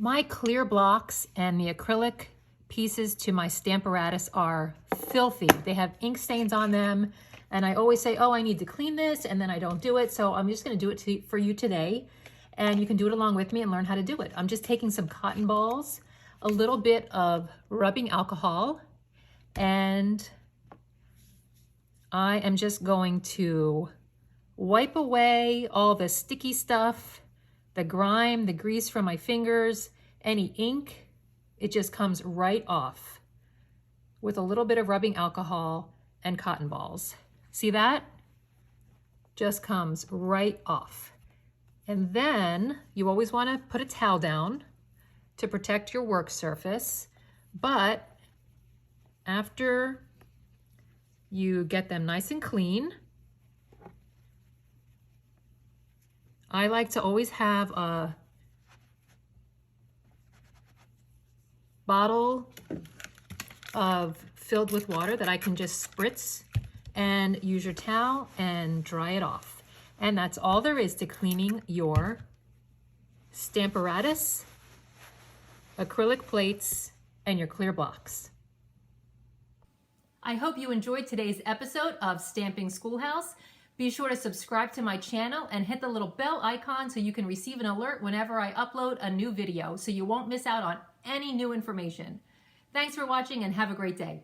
My clear blocks and the acrylic pieces to my Stamparatus are filthy. They have ink stains on them, and I always say, oh, I need to clean this, and then I don't do it. So I'm just gonna do it for you today, and you can do it along with me and learn how to do it. I'm just taking some cotton balls, a little bit of rubbing alcohol, and I am just going to wipe away all the sticky stuff, the grime, the grease from my fingers, any ink. It just comes right off with a little bit of rubbing alcohol and cotton balls. See that? Just comes right off. And then you always want to put a towel down to protect your work surface. But after you get them nice and clean, I like to always have a bottle filled with water that I can just spritz and use your towel and dry it off. And that's all there is to cleaning your Stamparatus, acrylic plates, and your clear blocks. I hope you enjoyed today's episode of Stamping Schoolhouse. Be sure to subscribe to my channel and hit the little bell icon so you can receive an alert whenever I upload a new video so you won't miss out on any new information. Thanks for watching and have a great day.